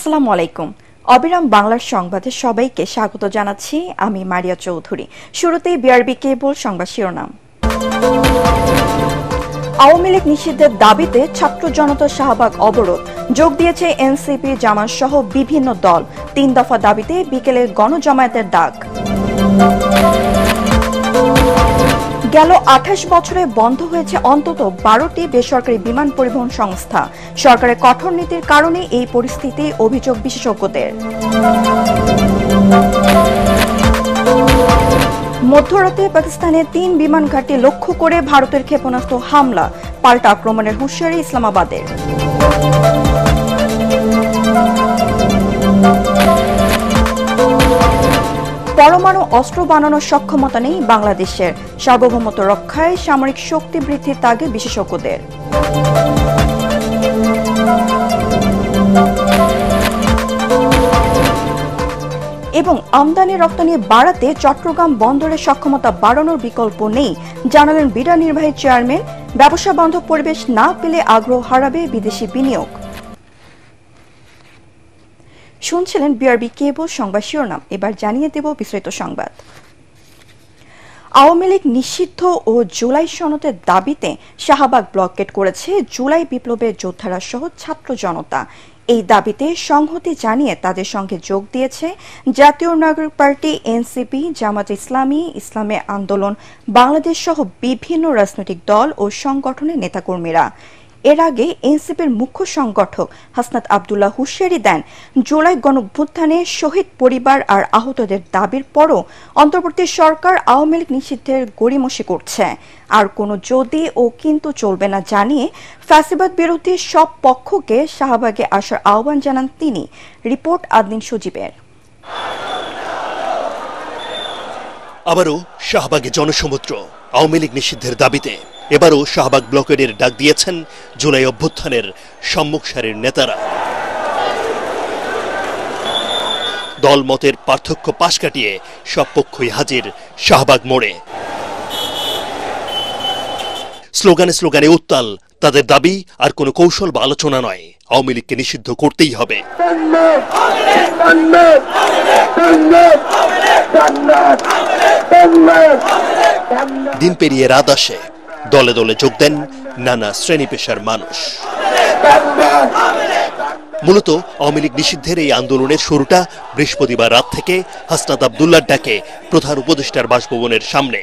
আসসালামু আলাইকুম। অবিরাম বাংলার সংবাদে সবাইকে স্বাগত জানাচ্ছি। আমি মারিয়া চৌধুরী। শুরুতেই বিআরবি কেবল সংবাদ শিরোনাম। আওয়ামী লীগ নিষিদ্ধের দাবিতে ছাত্র জনতা শাহবাগ অবরোধ, যোগ দিয়েছে এনসিপি, জামাত সহ বিভিন্ন দল। ৩ দফা দাবিতে বিকেলে গণজমায়েতের ডাক। গেল ২৮ বছরে বন্ধ হয়েছে অন্তত ১২টি বেসরকারি বিমান পরিবহন সংস্থা। সরকারের কঠোর নীতির কারণে এই পরিস্থিতি, অভিযোগ বিশেষজ্ঞদের। মধ্যরাতে পাকিস্তানের ৩ বিমান ঘাঁটি লক্ষ্য করে ভারতের ক্ষেপণাস্ত্র হামলা, পাল্টা আক্রমণের হুঁশিয়ারি ইসলামাবাদের। পরমাণু অস্ত্র বানানোর সক্ষমতা নেই বাংলাদেশের, সার্বভৌমত্ব রক্ষায় সামরিক শক্তি বৃদ্ধির তাগিদ বিশেষজ্ঞদের। এবং আমদানি রপ্তানি বাড়াতে চট্টগ্রাম বন্দরের সক্ষমতা বাড়ানোর বিকল্প নেই, জানালেন বিডা নির্বাহী চেয়ারম্যান। ব্যবসা বান্ধব পরিবেশ না পেলে আগ্রহ হারাবে বিদেশি বিনিয়োগ। শুনছিলেন বিআরবি কেবল সংবাদ শিরোনাম। এবার জানিয়ে দেব বিস্তারিত সংবাদ। আওয়ামী লীগ নিষিদ্ধ ও জুলাই সনদের দাবিতে শাহবাগ ব্লকেট করেছে জুলাই বিপ্লবের যোদ্ধারা সহ ছাত্র জনতা। এই দাবিতে সংহতি জানিয়ে তাদের সঙ্গে যোগ দিয়েছে জাতীয় নাগরিক পার্টি, এনসিপি, জামাত ইসলামী, ইসলামী আন্দোলন বাংলাদেশ সহ বিভিন্ন রাজনৈতিক দল ও সংগঠনের নেতাকর্মীরা। এর আগে এনসিপির মুখ্য সংগঠক হাসনাত আবদুল্লাহ হুঁশিয়ারি দেন, জুলাই গণঅভ্যুত্থানে শহীদ পরিবার আর আহতদের দাবির পরও অন্তর্বর্তী সরকার আওয়ামী লীগ নিষিদ্ধের গড়িমসি করছে। আর কোনো যদি ও কিন্তু চলবে না জানিয়ে ফ্যাসিবাদ বিরোধী সব পক্ষকে শাহবাগে আসার আহ্বান জানান তিনি। রিপোর্ট আদনিন সজীবের। আবারও শাহবাগে জনসমুদ্র আওয়ামী লীগ নিষিদ্ধের দাবিতে। এবারও শাহবাগ ব্লকেটের ডাক দিয়েছেন জুলাই অভ্যুত্থানের সম্মুখ সারির নেতারা। দল মতের পার্থক্য পাশ কাটিয়ে সব পক্ষই হাজির শাহবাগ মোড়ে। স্লোগানে স্লোগানে উত্তাল তাদের দাবি, আর কোনো কৌশল বা আলোচনা নয়, আওয়ামী লীগকে নিষিদ্ধ করতেই হবে। দিন পেরিয়ে রাত আসে, দলে দলে যোগ দেন নানা শ্রেণী পেশার মানুষ। মূলত আওয়ামী লীগ নিষিদ্ধের এই আন্দোলনের শুরুটা বৃহস্পতিবার রাত থেকে হাসনাত আবদুল্লাহর ডাকে প্রধান উপদেষ্টার বাসভবনের সামনে।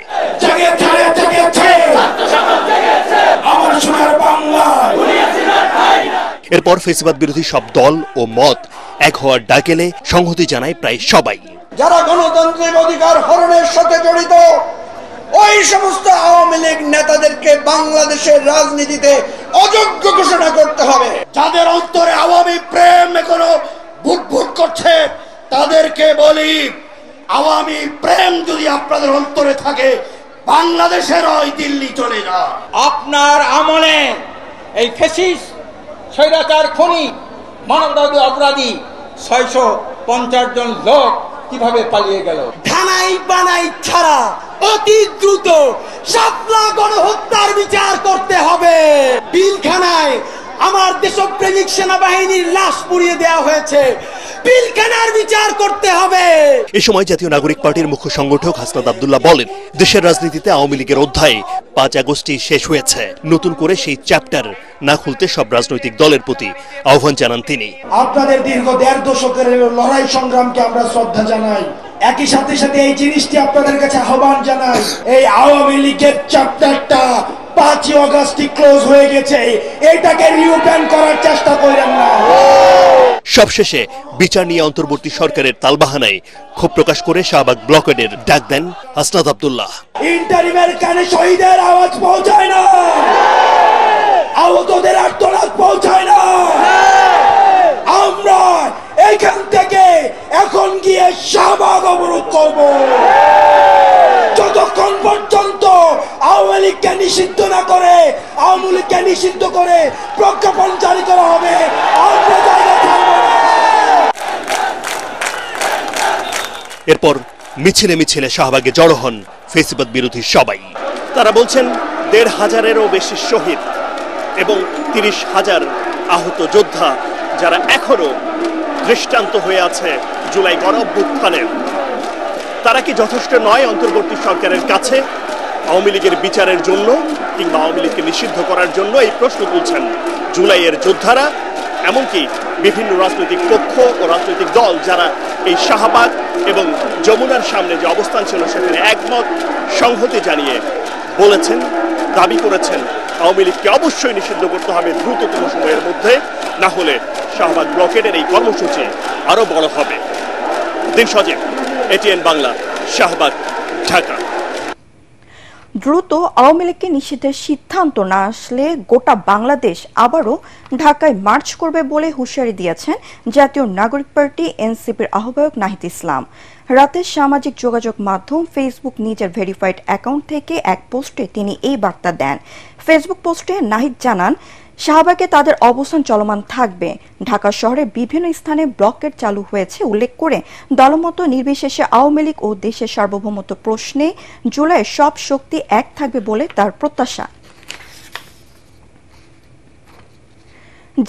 এরপর ফ্যাসিবাদ বিরোধী সব দল ও মত এক হওয়ার ডাক এলে সংহতি জানায় প্রায় সবাই। যারা গণতান্ত্রিক অধিকার হরণের সাথে জড়িত ওই সমস্ত আওয়ামী লীগ নেতাদেরকে বাংলাদেশের রাজনীতিতে অযোগ্য ঘোষণা করতে হবে। যাদের অন্তরে আওয়ামী প্রেম এখনো বুটবুট করছে তাদেরকে বলি, আওয়ামী প্রেম যদি আপনাদের অন্তরে থাকে, বাংলাদেশের ওই দিল্লি চলে যা। আপনার আমলে এই ফ্যাসিস্ট স্বৈরাচার খুনি মানবতাবিরোধী অপরাধী ৬৫০ জন লোক কিভাবে পালিয়ে গেল। ধানাই বানাই ছাড়া অতি দ্রুত শাপলা গণহত্যার বিচার করতে হবে। পিলখানায় আমার দেশপ্রেমিক সেনাবাহিনীর লাশ পুড়িয়ে দেওয়া হয়েছে, পিলখানার বিচার করতে হবে। এ সময় জাতীয় নাগরিক পার্টির মুখ্য সংগঠক হাসনাত আবদুল্লাহ বলেন, দেশের রাজনীতিতে আওয়ামী লীগের অধ্যায় ৫ আগস্টই শেষ হয়েছে। নতুন করে সেই চ্যাপ্টার না খুলতে সব রাজনৈতিক দলের প্রতি আহ্বান জানান তিনি। আপনাদের দীর্ঘ ১.৫ দশকের লড়াই সংগ্রামকে আমরা শ্রদ্ধা জানাই। একই সাথে সাথে এই জিনিসটি আপনাদের কাছে আহ্বান জানাই, এই আওয়ামী লীগের চ্যাপ্টারটা ৫ আগস্টই ক্লোজ হয়ে গেছে, এটাকে রিওপেন করার চেষ্টা করেন না। সবশেষে বিচার নিয়ে অন্তর্বর্তী সরকারের তালবাহানায় ক্ষোভ প্রকাশ করে শাহবাগ ব্লকেটের ডাক দেন হাসনাত আবদুল্লাহ। ইন্টারিমের কানে শহীদের আওয়াজ পৌঁছায় না, আহতদের আর্তনাদ পৌঁছায় না। আমরা এখান থেকে এখন গিয়ে শাহবাগ অবরোধ করব। যতক্ষণ পর্যন্ত আওয়ামী লীগকে নিষিদ্ধ না করে, আওয়ামী লীগকে নিষিদ্ধ করে প্রজ্ঞাপন জারি করা হবে, আমরা জায়গা থাকব না। এরপর মিছিলে মিছিলে শাহবাগে জড়ো হন ফ্যাসিবাদ বিরোধী সবাই। তারা বলছেন ১৫০০-এরও বেশি শহীদ এবং ৩০,০০০ আহত যোদ্ধা যারা এখনো দৃষ্টান্ত হয়ে আছে জুলাই গণঅভ্যুত্থানের। তারা কি যথেষ্ট নয় অন্তর্বর্তী সরকারের কাছে আওয়ামী লীগের বিচারের জন্য কিংবা আওয়ামী লীগকে নিষিদ্ধ করার জন্য? এই প্রশ্ন তুলছেন জুলাইয়ের যোদ্ধারা, এমনকি বিভিন্ন রাজনৈতিক পক্ষ ও রাজনৈতিক দল যারা এই শাহবাগ এবং যমুনার সামনে যে অবস্থান ছিল সেখানে একমত সংহতি জানিয়ে বলেছেন, দাবি করেছেন আওয়ামী লীগকে অবশ্যই নিষিদ্ধ করতে হবে দ্রুততম সময়ের মধ্যে, না হলে শাহবাগ ব্লকেডের এই কর্মসূচি আরো বড় হবে। দিন সজীব, এটিএন বাংলা, শাহবাগ, ঢাকা। দ্রুত আওয়ামী লীগকে নিষিদ্ধের সিদ্ধান্ত না আসলে গোটা বাংলাদেশ আবারও ঢাকায় মার্চ করবে বলে হুঁশিয়ারি দিয়েছেন জাতীয় নাগরিক পার্টি এনসিপির আহ্বায়ক নাহিদ ইসলাম। রাতে সামাজিক যোগাযোগ মাধ্যম ফেসবুক নিজের ভেরিফাইড অ্যাকাউন্ট থেকে এক পোস্টে তিনি এই বার্তা দেন। ফেসবুক পোস্টে নাহিদ জানান, শাহবাগে তাদের অবস্থান চলমান থাকবে। ঢাকা শহরে বিভিন্ন স্থানে ব্লকেট চালু হয়েছে উল্লেখ করে দলমত নির্বিশেষে আওয়ামী লীগ ও দেশের সার্বভৌমত্ব প্রশ্নে জুলাইয়ে সব শক্তি এক থাকবে বলে তার প্রত্যাশা।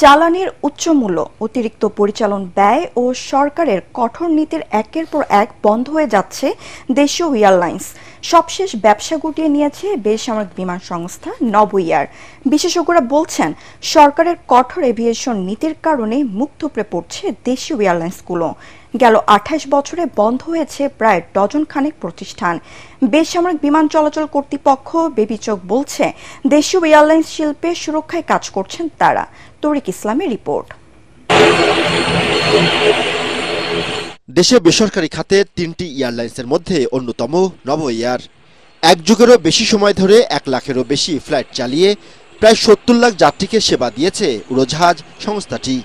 জ্বালানির উচ্চ মূল্য, অতিরিক্ত পরিচালন ব্যয় ও সরকারের কঠোর নীতির একের পর এক বন্ধ হয়ে যাচ্ছে দেশীয় এয়ারলাইন্স। সবশেষ ব্যবসা গুটিয়ে নিয়েছে বেসামরিক বিমান সংস্থা নভোএয়ার। বিশেষজ্ঞরা বলছেন, সরকারের কঠোর এভিয়েশন নীতির কারণে মুখ থুবড়ে পড়ছে দেশীয় এয়ারলাইন্সগুলো। গেল 28 বছরে বন্ধ হয়েছে প্রায় ডজন খানেক প্রতিষ্ঠান। বেসামরিক বিমান চলাচল কর্তৃপক্ষ বেবিচক বলছে, দেশীয় এয়ারলাইন্স শিল্পে সুরক্ষায় কাজ করছেন তারা। তরিক ইসলামের রিপোর্ট। দেশে বেসরকারি খাতে 3টি এয়ারলাইন্সের মধ্যে অন্যতম নভোএয়ার। এক যুগেরও বেশি সময় ধরে 1 লাখেরও বেশি ফ্লাইট চালিয়ে প্রায় 70 লাখ যাত্রীকে সেবা দিয়েছে উড়োজাহাজ সংস্থাটি।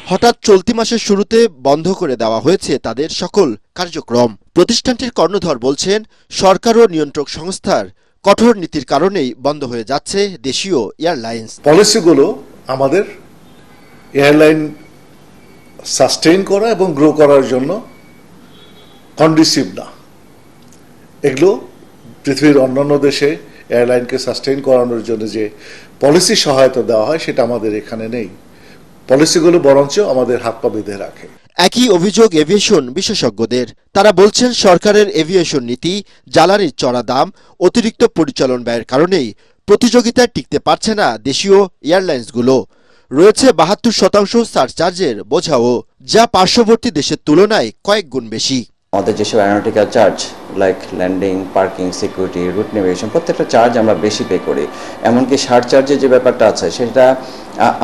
হঠাৎ চলতি মাসের শুরুতে বন্ধ করে দেওয়া হয়েছে তাদের সকল কার্যক্রম। প্রতিষ্ঠানটির কর্ণধর বলছেন, সরকার ও নিয়ন্ত্রক সংস্থার কঠোর নীতির কারণেই বন্ধ হয়ে যাচ্ছে দেশীয় এয়ারলাইন্স। পলিসিগুলো আমাদের এয়ারলাইন সাস্টেইন করা এবং গ্রো করার জন্য কন্ডিসিভ না। এগুলো পৃথিবীর অন্যান্য দেশে এয়ারলাইনকে সাস্টেইন করানোর জন্য যে পলিসি সহায়তা দেওয়া হয় সেটা আমাদের এখানে নেই। পলিসিগুলো বরঞ্চ আমাদের হাত পা বেঁধে রাখে। একই অভিযোগ এভিয়েশন বিশেষজ্ঞদের। তারা বলছেন, সরকারের এভিয়েশন নীতি, জ্বালানির চড়া দাম, অতিরিক্ত পরিচালন ব্যয়ের কারণেই প্রতিযোগিতায় টিকতে পারছে না দেশীয় এয়ারলাইন্সগুলো। রয়েছে 72% সারচার্জের বোঝাও, যা পার্শ্ববর্তী দেশের তুলনায় কয়েক গুণ বেশি। আমাদের যেসব aeronautical charge like landing, parking, security, route navigation, প্রত্যেকটা চার্জ আমরা বেশি পে করি। এমনকি সারচার্জের যে ব্যাপারটা আছে সেটা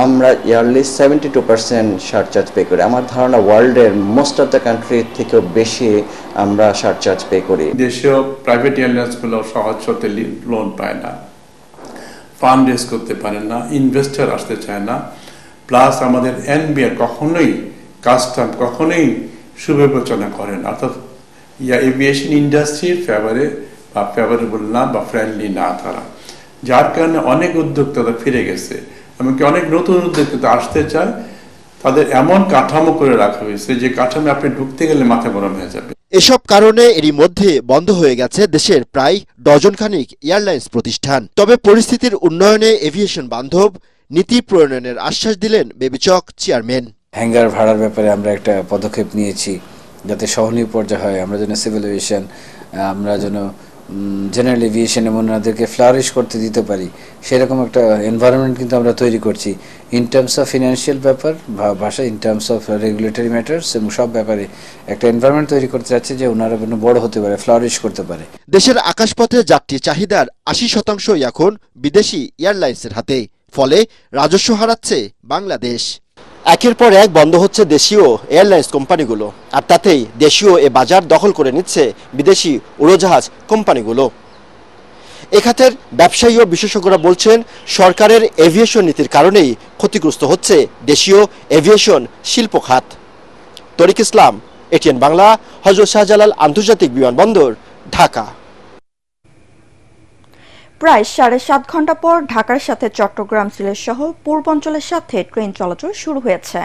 আমরা ইয়ারলি 72% সারচার্জ পে করি। আমার ধারণা ওয়ার্ল্ডের মোস্ট অফ দ্য কান্ট্রি থেকেও বেশি আমরা সারচার্জ পে করি। দেশীয় প্রাইভেট এয়ারলাইন্সগুলো সহজ হতে লোন পায় না, ফান্ড রেজ করতে পারে না, ইনভেস্টর আসতে চায় না। প্লাস আমাদের এনবিআর কখনোই কাস্টম কখনোই সুবিবেচনা করেন, অর্থাৎ এভিয়েশন ইন্ডাস্ট্রির ফেভারে বা ফেভারেবল না বা ফ্রেন্ডলি না তারা, যার কারণে অনেক উদ্যোক্তারা ফিরে গেছে। এমনকি অনেক নতুন উদ্যোক্তা আসতে চায়, তাদের এমন কাঠামো করে রাখা হয়েছে যে কাঠামো আপনি ঢুকতে গেলে মাথা গরম হয়ে যাবে। এসব কারণে এরই মধ্যে বন্ধ হয়ে গেছে দেশের প্রায় ডজনখানিক এয়ারলাইন্স প্রতিষ্ঠান। তবে পরিস্থিতির উন্নয়নে এভিয়েশন বান্ধব নীতি প্রণয়নের আশ্বাস দিলেন বেবিচক চেয়ারম্যান। হ্যাঙ্গার ভাড়ার ব্যাপারে আমরা একটা পদক্ষেপ নিয়েছি যাতে সহনীয় পর্যায়ে হয়। আমরা যেন সিভিল এভিয়েশন, আমরা যেন জেনারেল এভিয়েশন এবং ওনাদেরকে ফ্লারিশ করতে দিতে পারি, সেরকম একটা এনভায়রনমেন্ট কিন্তু আমরা তৈরি করছি। ইন টার্মস অফ ফিনান্সিয়াল ব্যাপার ভাষা, in terms of regulatory matters এবং সব ব্যাপারে একটা এনভায়রনমেন্ট তৈরি করতে যাচ্ছে যে ওনারা বড় হতে পারে, ফ্লারিশ করতে পারে। দেশের আকাশপথে যাত্রী চাহিদার 80% এখন বিদেশি এয়ারলাইন্সের হাতে। ফলে রাজস্ব হারাচ্ছে বাংলাদেশ। একের পর এক বন্ধ হচ্ছে দেশীয় এয়ারলাইন্স কোম্পানিগুলো, আর তাতেই দেশীয় এ বাজার দখল করে নিচ্ছে বিদেশি উড়োজাহাজ কোম্পানিগুলো। এ খাতের ব্যবসায়ী ও বিশেষজ্ঞরা বলছেন, সরকারের এভিয়েশন নীতির কারণেই ক্ষতিগ্রস্ত হচ্ছে দেশীয় এভিয়েশন শিল্প খাত। তরিক ইসলাম, এটিএন বাংলা, হযরত শাহজালাল আন্তর্জাতিক বিমানবন্দর, ঢাকা। প্রায় 7.5 ঘন্টা পর ঢাকার সাথে চট্টগ্রাম সিলেট সহ পূর্বাঞ্চলের সাথে ট্রেন চলাচল শুরু হয়েছে।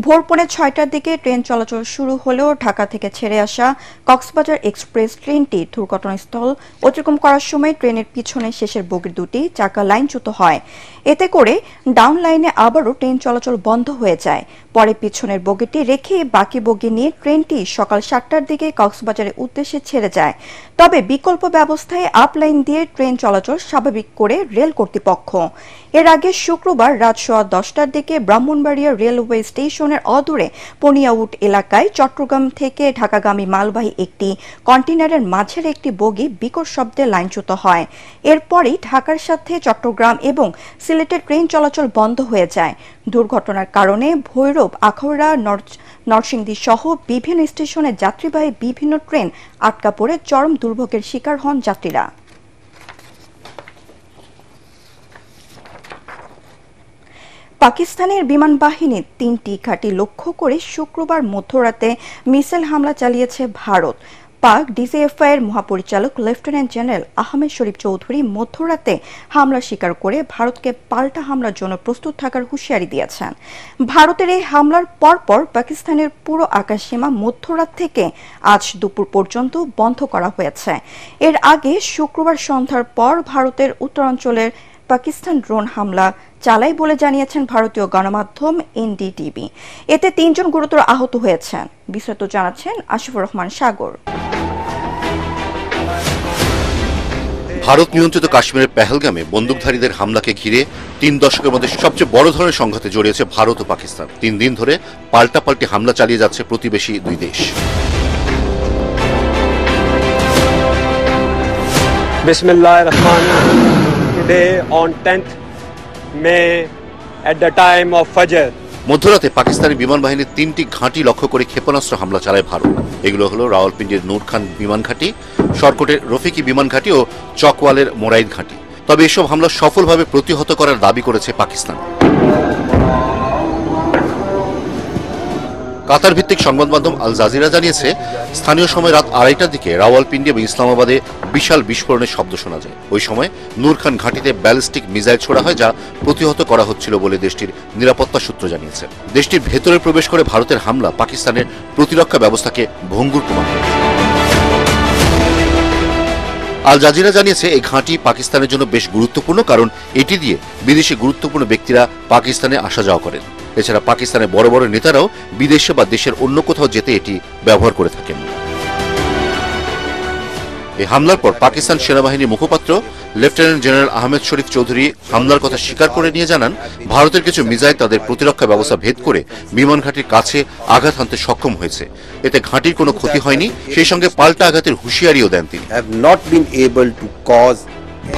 ভোর পৌনে 6টার দিকে ট্রেন চলাচল শুরু হলেও ঢাকা থেকে ছেড়ে আসা কক্সবাজার এক্সপ্রেস ট্রেনটি দুর্ঘটনাস্থল অতিক্রম করার সময় ট্রেনের পিছনে শেষের বগির দুটি চাকা লাইনচ্যুত হয়। এতে করে ডাউন লাইনে আবারও ট্রেন চলাচল বন্ধ হয়ে যায়। পরে পিছনের বগিটি রেখে বাকি বগি নিয়ে ট্রেনটি সকাল 7টার দিকে কক্সবাজারের উদ্দেশ্যে ছেড়ে যায়। তবে বিকল্প ব্যবস্থায় আপ লাইন দিয়ে ট্রেন চলাচল স্বাভাবিক করে রেল কর্তৃপক্ষ। এর আগে শুক্রবার রাত 10:15টার দিকে ব্রাহ্মণবাড়িয়া রেলওয়ে স্টেশনের অদূরে পনিয়াউট এলাকায় চট্টগ্রাম থেকে ঢাকাগামী মালবাহী একটি কন্টেইনারের মাঝের একটি বগি বিকট শব্দে লাইনচ্যুত হয়। এরপরই ঢাকার সাথে চট্টগ্রাম এবং সিলেটের ট্রেন চলাচল বন্ধ হয়ে যায়। দুর্ঘটনার কারণে ভৈরব, আখাউড়া, নরসিংদী সহ বিভিন্ন স্টেশনে যাত্রীবাহী বিভিন্ন ট্রেন আটকা পড়ে চরম দুর্ভোগের শিকার হন যাত্রীরা। পাকিস্তানের বিমান বাহিনী 3টি ঘাঁটি লক্ষ্য করে শুক্রবার মধ্যরাতে মিসাইল হামলা চালিয়েছে ভারত। পাক ডিজিএফআই এর মহাপরিচালক লেফটেন্যান্ট জেনারেল আহমেদ শরীফ চৌধুরী মধ্যরাতে হামলা স্বীকার করে ভারতকে পাল্টা হামলার জন্য প্রস্তুত থাকার হুঁশিয়ারি দিয়েছেন। ভারতের এই হামলার পরপর পাকিস্তানের পুরো আকাশসীমা মধ্যরাত থেকে আজ দুপুর পর্যন্ত বন্ধ করা হয়েছে। এর আগে শুক্রবার সন্ধ্যার পর ভারতের উত্তরাঞ্চলের পাকিস্তান ড্রোন হামলা চালায় বলে জানিয়েছেন ভারতীয় গণমাধ্যম এনডিটিভি। এতে 3 জন গুরুতর আহত হয়েছেন। বিস্তারিত জানাচ্ছেন আশিফুর রহমান সাগর। ভারত নিয়ন্ত্রিত কাশ্মীরের পেহেলগামে বন্দুকধারীদের হামলাকে ঘিরে 3 দশকের মধ্যে সবচেয়ে বড় ধরনের সংঘাতে জড়িয়েছে ভারত ও পাকিস্তান। 3 দিন ধরে পাল্টাপাল্টি হামলা চালিয়ে যাচ্ছে প্রতিবেশী দুই দেশ। Bismillahir Rahmanir Rahim. Today on 10th May at the time of Fajr. মধ্যরাতে পাকিস্তানি বিমান বাহিনীর 3টি ঘাঁটি লক্ষ্য করে ক্ষেপণাস্ত্র হামলা চালায় ভারত। এগুলো হলো রাওয়ালপিন্ডির নূর খান বিমান ঘাঁটি, শর্কটের রফিকি বিমান ঘাঁটি ও চকওয়ালের মোরাইদ ঘাঁটি। তবে এসব হামলা সফলভাবে প্রতিহত করার দাবি করেছে পাকিস্তান। কাতার ভিত্তিক সংবাদ মাধ্যম আল জাজিরা জানিয়েছে, স্থানীয় সময় রাত 2:30টার দিকে রাওয়ালপিন্ডি এবং ইসলামাবাদে বিশাল বিস্ফোরণের শব্দ শোনা যায়। ওই সময় নূর খান ঘাঁটিতে ব্যালিস্টিক মিসাইল ছোড়া হয়, যা প্রতিহত করা হচ্ছিল বলে দেশটির নিরাপত্তা সূত্র জানিয়েছে। দেশটির ভেতরে প্রবেশ করে ভারতের হামলা পাকিস্তানের প্রতিরক্ষা ব্যবস্থাকে ভঙ্গুর প্রমাণ করে। আল জাজিরা জানিয়েছে, এই ঘাঁটি পাকিস্তানের জন্য বেশ গুরুত্বপূর্ণ, কারণ এটি দিয়ে বিদেশি গুরুত্বপূর্ণ ব্যক্তিরা পাকিস্তানে আসা যাওয়া করেন। এছাড়া পাকিস্তানের বড় বড় নেতারাও বিদেশে বা দেশের অন্য কোথাও যেতে এটি ব্যবহার করে থাকেন। এই হামলার পর পাকিস্তান সেনাবাহিনীর মুখপাত্র লেফটেন্যান্ট জেনারেল আহমেদ শরীফ চৌধুরী হামলার কথা স্বীকার করে নিয়ে জানান, ভারতের কিছু মিসাইল তাদের প্রতিরক্ষা ব্যবস্থা ভেদ করে বিমান ঘাঁটির কাছে আঘাত হানতে সক্ষম হয়েছে। এতে ঘাঁটির কোনো ক্ষতি হয়নি, সেই সঙ্গে পাল্টা আঘাতের হুঁশিয়ারিও দেন তিনি।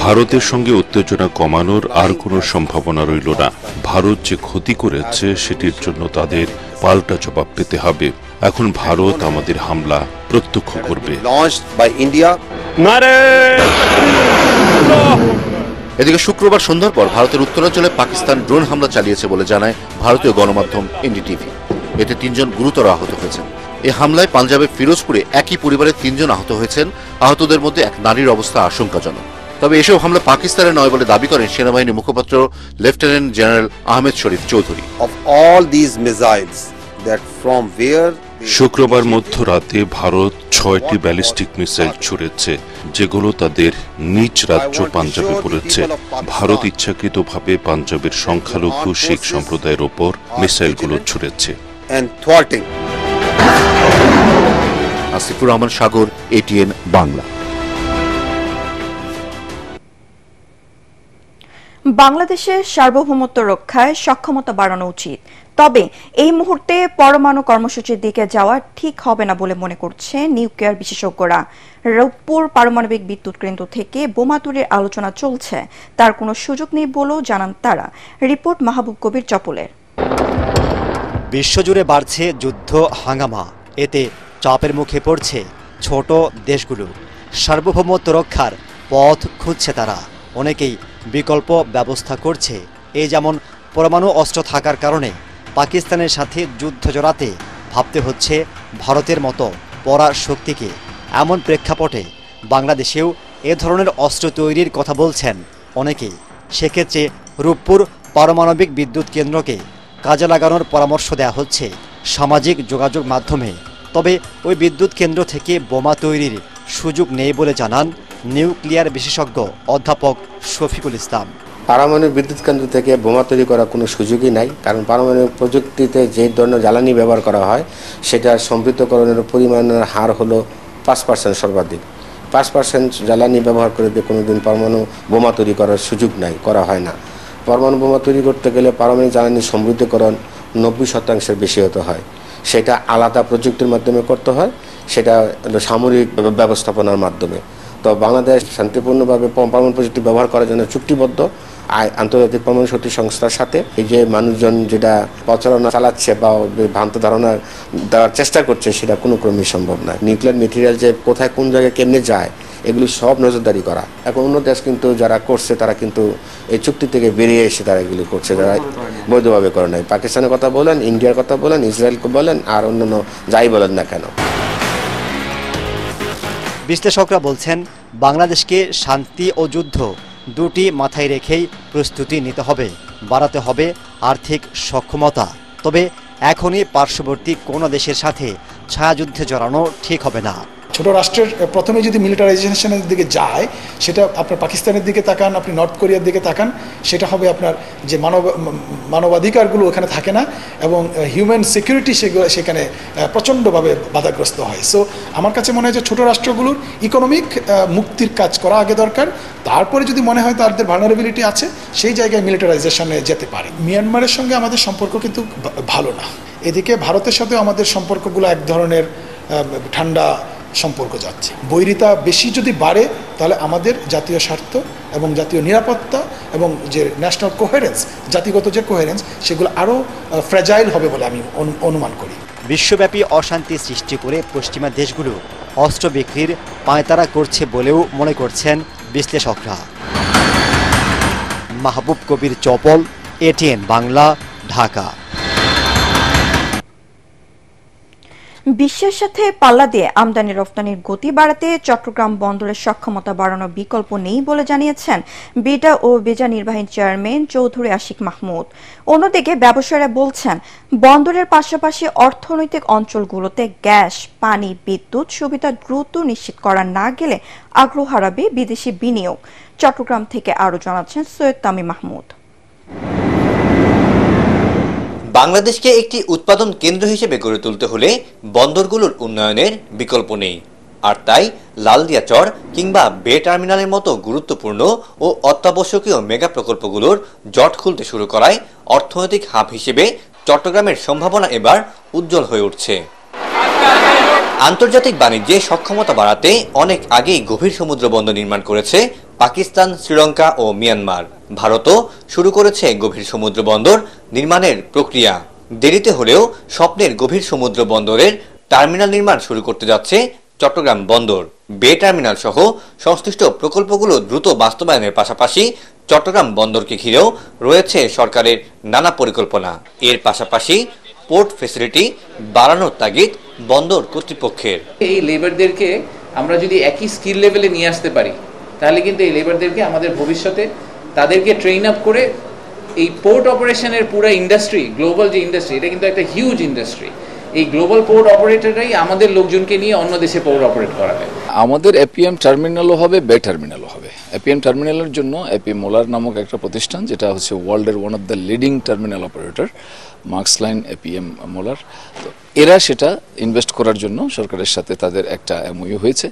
ভারতের সঙ্গে উত্তেজনা কমানোর আর কোনো সম্ভাবনা রইল না। ভারত যে ক্ষতি করেছে সেটির জন্য তাদের পাল্টা জবাব পেতে হবে। এখন ভারত আমাদের হামলা প্রত্যক্ষ করবে। এদিকে শুক্রবার সন্ধ্যার পর ভারতের উত্তরাঞ্চলে পাকিস্তান ড্রোন হামলা চালিয়েছে বলে জানায় ভারতীয় গণমাধ্যম এনডিটিভি। এতে 3 জন গুরুতর আহত হয়েছেন। এই হামলায় পাঞ্জাবের ফিরোজপুরে একই পরিবারের 3 জন আহত হয়েছেন। আহতদের মধ্যে এক নারীর অবস্থা আশঙ্কাজনক। তবে এসব হামলা পাকিস্তানের নয় বলে দাবি করেন সেনাবাহিনীর মুখপাত্র লেফটেন্যান্ট জেনারেল আহমেদ শরীফ চৌধুরী। শুক্রবার মধ্যরাতে ভারত 6টি ব্যালিস্টিক মিসাইল ছুড়েছে, যেগুলো তাদের নিজ রাজ্য পাঞ্জাবে পড়েছে। ভারত ইচ্ছাকৃতভাবে পাঞ্জাবের সংখ্যালঘু শিখ সম্প্রদায়ের ওপর মিসাইলগুলো ছুড়েছে। আসিফুর রহমান সাগর, এটিএন বাংলা। বাংলাদেশের সার্বভৌমত্ব রক্ষায় সক্ষমতা বাড়ানো উচিত, তবে এই মুহূর্তে পরমাণু কর্মসূচির দিকে যাওয়া ঠিক হবে না বলে মনে করছে নিউক্লিয়ার বিশেষজ্ঞরা। রূপপুর পারমাণবিক বিদ্যুৎ কেন্দ্র থেকে বোমা তৈরির আলোচনা চলছে, তার কোনো সুযোগ নেই বলেও জানান তারা। রিপোর্ট মাহবুব কবির চপলের। বিশ্বজুড়ে বাড়ছে যুদ্ধ হাঙ্গামা, এতে চাপের মুখে পড়ছে ছোট দেশগুলো। সার্বভৌমত্ব রক্ষার পথ খুঁজছে তারা। অনেকেই বিকল্প ব্যবস্থা করছে। এই যেমন পরমাণু অস্ত্র থাকার কারণে পাকিস্তানের সাথে যুদ্ধ জড়াতে ভাবতে হচ্ছে ভারতের মতো পরাশক্তিকে। এমন প্রেক্ষাপটে বাংলাদেশেও এ ধরনের অস্ত্র তৈরির কথা বলছেন অনেকেই। সেক্ষেত্রে রূপপুর পারমাণবিক বিদ্যুৎ কেন্দ্রকে কাজে লাগানোর পরামর্শ দেওয়া হচ্ছে সামাজিক যোগাযোগ মাধ্যমে। তবে ওই বিদ্যুৎ কেন্দ্র থেকে বোমা তৈরির সুযোগ নেই বলে জানান নিউক্লিয়ার বিশেষজ্ঞ অধ্যাপক শফিকুল ইসলাম। পারমাণবিক বিদ্যুৎ কেন্দ্র থেকে বোমা তৈরি করার কোনো সুযোগই নাই, কারণ পারমাণবিক প্রযুক্তিতে যে ধরনের জ্বালানি ব্যবহার করা হয় সেটার সমৃদ্ধকরণের পরিমাণের হার হলো 5% সর্বাধিক। 5% জ্বালানি ব্যবহার করে দিয়ে কোনোদিন পরমাণু বোমা তৈরি করার সুযোগ নাই, করা হয় না। পরমাণু বোমা তৈরি করতে গেলে পারমাণবিক জ্বালানির সমৃদ্ধকরণ 90% বেশি হতে হয়। সেটা আলাদা প্রযুক্তির মাধ্যমে করতে হয়, সেটা সামরিক ব্যবস্থাপনার মাধ্যমে। তো বাংলাদেশ শান্তিপূর্ণভাবে পরমাণু প্রযুক্তি ব্যবহার করার জন্য চুক্তিবদ্ধ আন্তর্জাতিক পরমাণু শক্তি সংস্থার সাথে। এই যে মানুষজন যেটা প্রচারণা চালাচ্ছে বা ভ্রান্ত ধারণা দেওয়ার চেষ্টা করছে, সেটা কোনো ক্রমেই সম্ভব নয়। নিউক্লিয়ার মেটেরিয়াল যে কোথায় কোন জায়গায় কেমনে যায় এগুলো সব নজরদারি করা। এখন অন্য দেশ কিন্তু যারা করছে তারা কিন্তু এই চুক্তি থেকে বেরিয়ে এসে তারা এগুলো করছে, যারা বৈধভাবে করে নাই। পাকিস্তানের কথা বলেন, ইন্ডিয়ার কথা বলেন, ইসরায়েলকে বলেন, আর অন্যান্য যাই বলেন না কেন। বিশ্লেষকরা বলছেন বাংলাদেশকে শান্তি ও যুদ্ধ দুটি মাথায় রেখেই প্রস্তুতি নিতে হবে, বাড়াতে হবে আর্থিক সক্ষমতা। তবে এখনই পার্শ্ববর্তী কোনো দেশের সাথে ছায়াযুদ্ধে জড়ানো ঠিক হবে না। ছোট রাষ্ট্রের প্রথমে যদি মিলিটারাইজেশনের দিকে যায়, সেটা আপনার পাকিস্তানের দিকে তাকান, আপনি নর্থ কোরিয়ার দিকে তাকান, সেটা হবে আপনার যে মানবাধিকারগুলো ওখানে থাকে না এবং হিউম্যান সিকিউরিটি সেখানে প্রচণ্ডভাবে বাধাগ্রস্ত হয়। সো আমার কাছে মনে হয় যে ছোট রাষ্ট্রগুলোর ইকোনমিক মুক্তির কাজ করা আগে দরকার। তারপরে যদি মনে হয় তাদের ভালনারেবিলিটি আছে, সেই জায়গায় মিলিটারাইজেশনে যেতে পারে। মিয়ানমারের সঙ্গে আমাদের সম্পর্ক কিন্তু ভালো না। এদিকে ভারতের সাথেও আমাদের সম্পর্কগুলো এক ধরনের ঠান্ডা সম্পর্ক যাচ্ছে। বৈরিতা বেশি যদি বাড়ে তাহলে আমাদের জাতীয় স্বার্থ এবং জাতীয় নিরাপত্তা এবং যে ন্যাশনাল কোহেরেন্স, জাতিগত যে কোহেরেন্স, সেগুলো আরও ফ্র্যাজাইল হবে বলে আমি অনুমান করি। বিশ্বব্যাপী অশান্তি সৃষ্টি করে পশ্চিমা দেশগুলো অস্ত্র বিক্রির পায়তারা করছে বলেও মনে করছেন বিশ্লেষকরা। মাহবুব কবির চপল, এটিএন বাংলা, ঢাকা। বিশ্বের সাথে পাল্লা দিয়ে আমদানি রপ্তানির গতি বাড়াতে চট্টগ্রাম বন্দরের সক্ষমতা বাড়ানোর বিকল্প নেই বলে জানিয়েছেন বিডা ও বেজা নির্বাহী চেয়ারম্যান চৌধুরী আশিক মাহমুদ। অন্যদিকে ব্যবসায়ীরা বলছেন বন্দরের পাশাপাশি অর্থনৈতিক অঞ্চলগুলোতে গ্যাস, পানি, বিদ্যুৎ সুবিধা দ্রুত নিশ্চিত করা না গেলে আগ্রহ হারাবে বিদেশি বিনিয়োগ। চট্টগ্রাম থেকে আরও জানাচ্ছেন সৈয়দ তামিম মাহমুদ। বাংলাদেশকে একটি উৎপাদন কেন্দ্র হিসেবে গড়ে তুলতে হলে বন্দরগুলোর উন্নয়নের বিকল্প নেই। আর তাই লালদিয়াচর কিংবা বে টার্মিনালের মতো গুরুত্বপূর্ণ ও অত্যাবশ্যকীয় মেগা প্রকল্পগুলোর জট খুলতে শুরু করায় অর্থনৈতিক হাব হিসেবে চট্টগ্রামের সম্ভাবনা এবার উজ্জ্বল হয়ে উঠছে। আন্তর্জাতিক বাণিজ্যে সক্ষমতা বাড়াতে অনেক আগেই গভীর সমুদ্র বন্দর নির্মাণ করেছে পাকিস্তান, শ্রীলঙ্কা ও মিয়ানমার। ভারতও শুরু করেছে গভীর সমুদ্র বন্দর নির্মাণের প্রক্রিয়া। দেরিতে হলেও স্বপ্নের গভীর সমুদ্র বন্দরের টার্মিনাল নির্মাণ শুরু করতে যাচ্ছে চট্টগ্রাম বন্দর। বে টার্মিনাল সহ সংশ্লিষ্ট প্রকল্পগুলো দ্রুত বাস্তবায়নের পাশাপাশি চট্টগ্রাম বন্দরকে ঘিরেও রয়েছে সরকারের নানা পরিকল্পনা। এর পাশাপাশি পোর্ট ফ্যাসিলিটি বাড়ানোর তাগিদ বন্দর কর্তৃপক্ষের। এই লেবারদেরকে আমরা যদি একই স্কিল লেভেলে নিয়ে আসতে পারি, তাহলে কিন্তু এই লেবারদেরকে আমাদের ভবিষ্যতে তাদেরকে ট্রেন আপ করে এই পোর্ট অপারেশনের পুরো ইন্ডাস্ট্রি, গ্লোবাল যে ইন্ডাস্ট্রি, এটা কিন্তু একটা হিউজ ইন্ডাস্ট্রি। এই গ্লোবাল পোর্ট অপারেটররাই আমাদের লোকজনকে নিয়ে অন্য দেশে পোর্ট অপারেট করাবে। আমাদের এপিএম টার্মিনালও হবে, বে টার্মিনালও হবে। এপিএম টার্মিনালের জন্য এপিএম মোলার নামক একটা প্রতিষ্ঠান, যেটা হচ্ছে ওয়ার্ল্ডের one of the leading terminal operator, marks line APM molar, তো এরা সেটা ইনভেস্ট করার জন্য সরকারের সাথে তাদের একটা এমওইউ হয়েছে।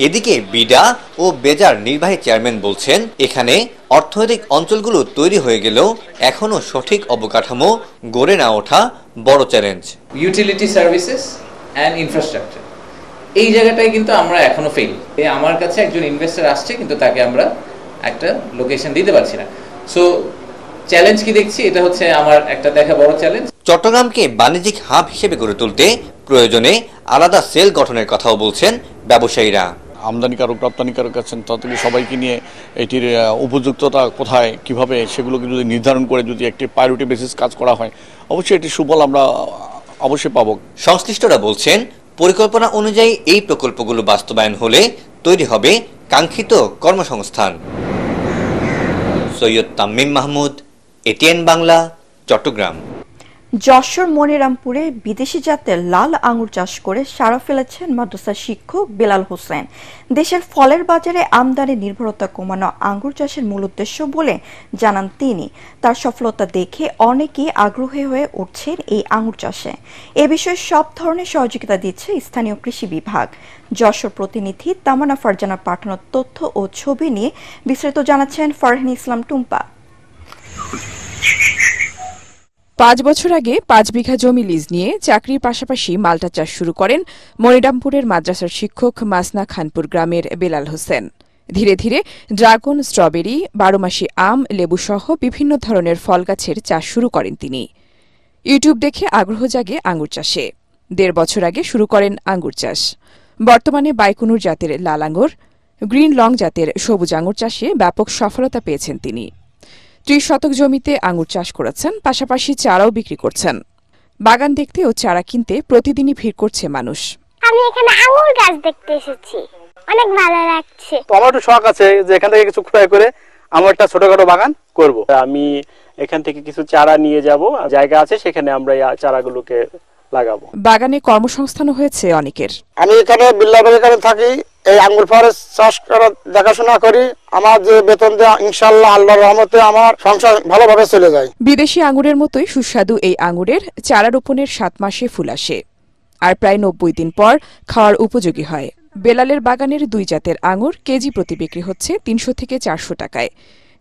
এদিকে বিডা ও বেজার নির্বাহী চেয়ারম্যান বলছেন এখানে অর্থনৈতিক অঞ্চলগুলো তৈরি হয়ে গেলেও এখনো সঠিক অবকাঠামো গড়ে না ওঠা বড় challenge. Utility services and infrastructure, এই জায়গাটায় কিন্তু আমরা এখনো ফেল। আমার কাছে একজন ইনভেস্টর আসছে, কিন্তু তাকে আমরা একটা লোকেশন দিতে পারছি না। সো চ্যালেঞ্জ কি দেখছি, এটা হচ্ছে আমার একটা দেখা বড় চ্যালেঞ্জ। চট্টগ্রামকে বাণিজ্যিক হাব হিসেবে গড়ে তুলতে প্রয়োজনে আলাদা সেল গঠনের কথাও বলছেন ব্যবসায়ীরা। আমদানিকারক, রপ্তানিকারক আছেন, তাদেরকে সবাইকে নিয়ে এটির উপযুক্ততা কোথায়, কিভাবে, সেগুলোকে যদি নির্ধারণ করে যদি একটি প্রায়োরিটি বেসিস কাজ করা হয়, অবশ্যই এটি সুফল আমরা অবশ্যই পাবো। সংশ্লিষ্টরা বলছেন পরিকল্পনা অনুযায়ী এই প্রকল্পগুলো বাস্তবায়ন হলে তৈরি হবে কাঙ্ক্ষিত কর্মসংস্থান। সৈয়দ তামিম মাহমুদ, এটিএন বাংলা, চট্টগ্রাম। যশোর মনিরামপুরে বিদেশি জাতের লাল আঙুর চাষ করে সাড়া ফেলেছেন মাদ্রাসার শিক্ষক বেলাল হোসেন। দেশের ফলের বাজারে আমদানি নির্ভরতা কমানো আঙ্গুর চাষের মূল উদ্দেশ্য বলে জানান তিনি। তার সফলতা দেখে অনেকেই আগ্রহী হয়ে উঠছেন এই আঙ্গুর চাষে। এ বিষয়ে সব ধরনের সহযোগিতা দিচ্ছে স্থানীয় কৃষি বিভাগ। যশোর প্রতিনিধি তামান্না ফারজানার পাঠানো তথ্য ও ছবি নিয়ে বিস্তারিত জানাচ্ছেন ফারহিন ইসলাম টুম্পা। 5 বছর আগে 5 বিঘা জমি লিজ নিয়ে চাকরির পাশাপাশি মাল্টা চাষ শুরু করেন মনিরামপুরের মাদ্রাসার শিক্ষক মাসনা খানপুর গ্রামের বেলাল হোসেন। ধীরে ধীরে ড্রাগন, স্ট্রবেরি, 12 মাসি আম, লেবু সহ বিভিন্ন ধরনের ফল গাছের চাষ শুরু করেন তিনি। ইউটিউব দেখে আগ্রহ জাগে আঙ্গুর চাষে। 1.5 বছর আগে শুরু করেন আঙ্গুর চাষ। বর্তমানে বাইকুনুর জাতের লাল আঙ্গুর, গ্রিন লং জাতের সবুজ আঙ্গুর চাষে ব্যাপক সফলতা পেয়েছেন তিনি। 30 শতক জমিতে আঙ্গুর চাষ করেছেন, পাশাপাশি চারাও বিক্রি করছেন। বাগান দেখতে ও চারা কিনতে প্রতিদিনই ভিড় করছে মানুষ। আমি এখানে আঙ্গুর গাছ দেখতে এসেছি, অনেক ভালো লাগছে। আমার একটু শখ আছে যে এখান থেকে কিছু ক্রয় করে আমার একটা ছোটখাটো বাগান করব। আমি এখান থেকে কিছু চারা নিয়ে যাব, জায়গা আছে সেখানে আমরা এই চারাগুলোকে লাগাবো। বাগানে কর্মসংস্থান হয়েছে অনেকের। আমি এখানে বিল্লাবাড়ি থাকি, এই আঙ্গুর ফরেস্ট চাষ করা দেখাশোনা করি। আমার যে বেতন দেওয়া ইনশাআল্লাহ আল্লাহর রহমতে আমার সংসার ভালোভাবে চলে যায়। বিদেশি আঙ্গুরের মতোই সুস্বাদু এই আঙ্গুরের চারা রোপণের 7 মাসে ফুল আসে আর প্রায় 90 দিন পর খাওয়ার উপযোগী হয়। বেলালের বাগানের 2 জাতের আঙ্গুর কেজি প্রতি বিক্রি হচ্ছে 300 থেকে 400 টাকায়।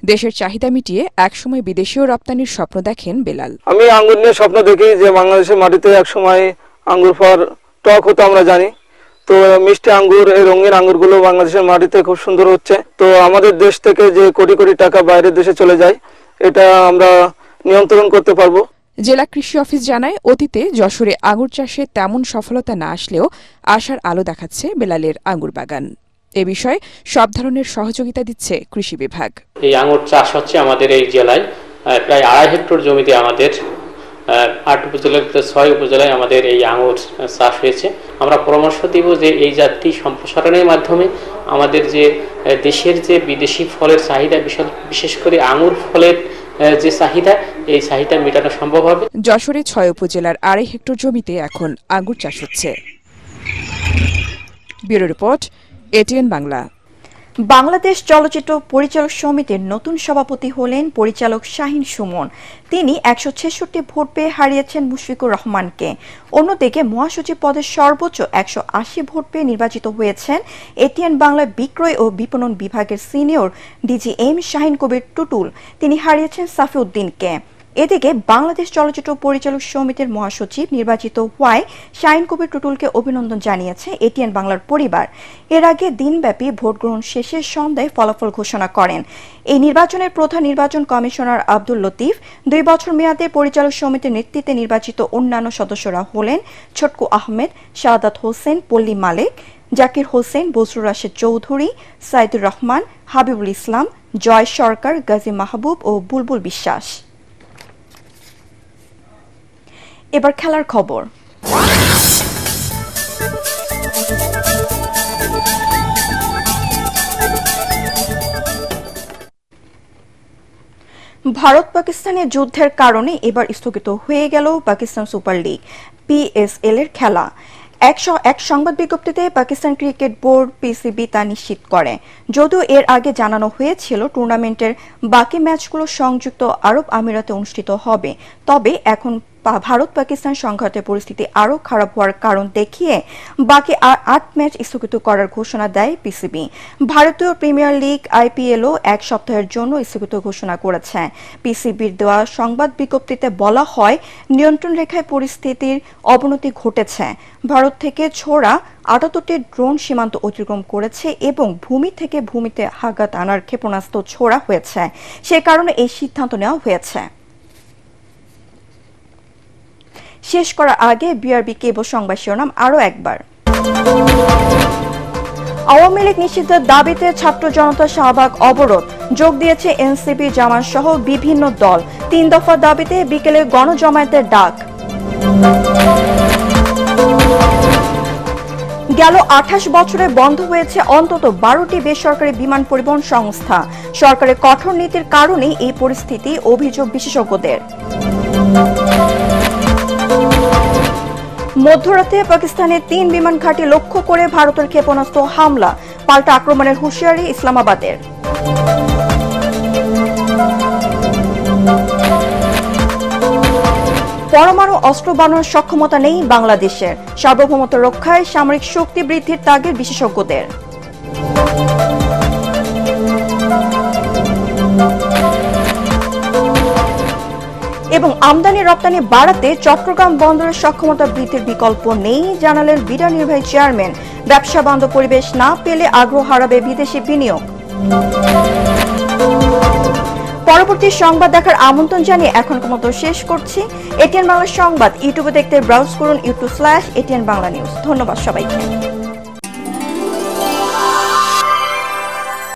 দেশের চাহিদা মিটিয়ে একসময় বিদেশীয় রপ্তানির স্বপ্ন দেখেন বেলাল। আমি আঙ্গুর নিয়ে স্বপ্ন দেখি যে বাংলাদেশের মাটিতে একসময় আঙ্গুর ফল টক হতো আমরা জানি, তো মিষ্টি আঙ্গুর, এই রঙের আঙ্গুরগুলো বাংলাদেশের মাটিতে খুব সুন্দর হচ্ছে। তো আমাদের দেশ থেকে যে কোটি কোটি টাকা বাইরের দেশে চলে যায়, এটা আমরা নিয়ন্ত্রণ করতে পারবো। জেলা কৃষি অফিস জানায়, অতীতে যশোরে আঙ্গুর চাষে তেমন সফলতা না আসলেও আশার আলো দেখাচ্ছে বেলালের আঙ্গুর বাগান। এ বিষয়ে সব ধরনের সহযোগিতা দিচ্ছে কৃষি বিভাগ। এই আঙ্গুর চাষ হচ্ছে আমাদের এই জেলায় প্রায় 2.5 হেক্টর জমিতে, আমাদের 8 উপজেলার 6 উপজেলায় আমাদের এই আঙ্গুর চাষ হয়েছে। আমরা পরামর্শ দিব যে এই জাতটি সম্প্রসারণের মাধ্যমে আমাদের যে দেশের যে বিদেশি ফলের চাহিদা, বিশেষ করে আঙ্গুর ফলের যে চাহিদা, এই চাহিদা মেটানো সম্ভব হবে। যশোরে 6 উপজেলার 2.5 হেক্টর জমিতে এখন আঙ্গুর চাষ হচ্ছে। Bureau report, ATN Bangla. Bangladesh চলচ্চিত্র পরিচালক সমিতির নতুন সভাপতি হলেন পরিচালক শাহিন সুমন। তিনি 166 ভোট পেয়ে হারিয়েছেন মুশফিকুর রহমানকে। অন্যদিকে মহাসচিব পদে সর্বোচ্চ 180 ভোট পেয়ে নির্বাচিত হয়েছেন এটিএন বাংলার বিক্রয় ও বিপণন বিভাগের সিনিয়র ডিজিএম শাহিন কবির টুটুল। তিনি হারিয়েছেন সাফিউদ্দিনকে। এদিকে বাংলাদেশ চলচ্চিত্র পরিচালক সমিতির মহাসচিব নির্বাচিত হওয়ায় শাহিন কবির টুটুলকে অভিনন্দন জানিয়েছে এটিএন বাংলার পরিবার। এর আগে দিনব্যাপী ভোট গ্রহণ শেষে সন্ধ্যায় ফলাফল ঘোষণা করেন। এই নির্বাচনের প্রধান নির্বাচন কমিশনার আব্দুল লতিফ। 2 বছর মেয়াদে পরিচালক সমিতির নেতৃত্বে নির্বাচিত অন্যান্য সদস্যরা হলেন ছটকু আহমেদ, শাহাদাত হোসেন, পল্লী মালেক, জাকির হোসেন, বজরুল রাশেদ চৌধুরী, সাইদুর রহমান, হাবিবুল ইসলাম, জয় সরকার, গাজী মাহবুব ও বুলবুল বিশ্বাস। এবার খেলার খবর। ভারত পাকিস্তানের যুদ্ধের কারণে এবার স্থগিত হয়ে গেল পাকিস্তান সুপার লিগ PSL এর খেলা। এক সংবাদ বিজ্ঞপ্তিতে পাকিস্তান ক্রিকেট বোর্ড PCB তা নিশ্চিত করে। যদিও এর আগে জানানো হয়েছিল টুর্নামেন্টের বাকি ম্যাচগুলো সংযুক্ত আরব আমিরাতে অনুষ্ঠিত হবে, তবে এখন ভারত পাকিস্তান সংঘাতের পরিস্থিতি আরও খারাপ হওয়ার কারণ দেখিয়ে বাকি 8 ম্যাচ স্থগিত করার ঘোষণা দেয় PCB। ভারতীয় প্রিমিয়ার লিগ IPLও 1 সপ্তাহের জন্য স্থগিত ঘোষণা করেছে। PCBর দেওয়া সংবাদ বিজ্ঞপ্তিতে বলা হয়, নিয়ন্ত্রণ রেখায় পরিস্থিতির অবনতি ঘটেছে। ভারত থেকে ছোড়া 78টি ড্রোন সীমান্ত অতিক্রম করেছে এবং ভূমি থেকে ভূমিতে আঘাত আনার ক্ষেপণাস্ত্র ছোড়া হয়েছে। সে কারণে এই সিদ্ধান্ত নেওয়া হয়েছে। শেষ করার আগে BRB কেবল সংবাদ শিরোনাম আরও একবার। আওয়ামী লীগ নিষিদ্ধের দাবিতে ছাত্র জনতা শাহবাগ অবরোধ, যোগ দিয়েছে NCP, জামাত সহ বিভিন্ন দল। 3 দফা দাবিতে বিকেলে গণজমায়েতের ডাক। গেল 28 বছরে বন্ধ হয়েছে অন্তত 12টি বেসরকারি বিমান পরিবহন সংস্থা। সরকারের কঠোর নীতির কারণে এই পরিস্থিতি, অভিযোগ বিশেষজ্ঞদের। মধ্যরাতে পাকিস্তানের 3 বিমান ঘাঁটি লক্ষ্য করে ভারতের ক্ষেপণাস্ত্র হামলা, পাল্টা আক্রমণের হুঁশিয়ারি ইসলামাবাদের। পরমাণু অস্ত্র বানানোর সক্ষমতা নেই বাংলাদেশের, সার্বভৌমত্ব রক্ষায় সামরিক শক্তি বৃদ্ধির তাগিদ বিশেষজ্ঞদের। এবং আমদানি রপ্তানি বাড়াতে চট্টগ্রাম বন্দরের সক্ষমতা বৃদ্ধির বিকল্প নেই জানালেন বিডা নির্বাহী চেয়ারম্যান। ব্যবসা বান্ধব পরিবেশ না পেলে আগ্রহ হারাবে বিদেশি বিনিয়োগ। পরবর্তী সংবাদ দেখার আমন্ত্রণ জানিয়ে এখনকার মতো শেষ করছি। এটিএন বাংলা সংবাদ ইউটিউবে দেখতে ব্রাউজ করুন youtube.com/ATN Bangla News। ধন্যবাদ সবাইকে।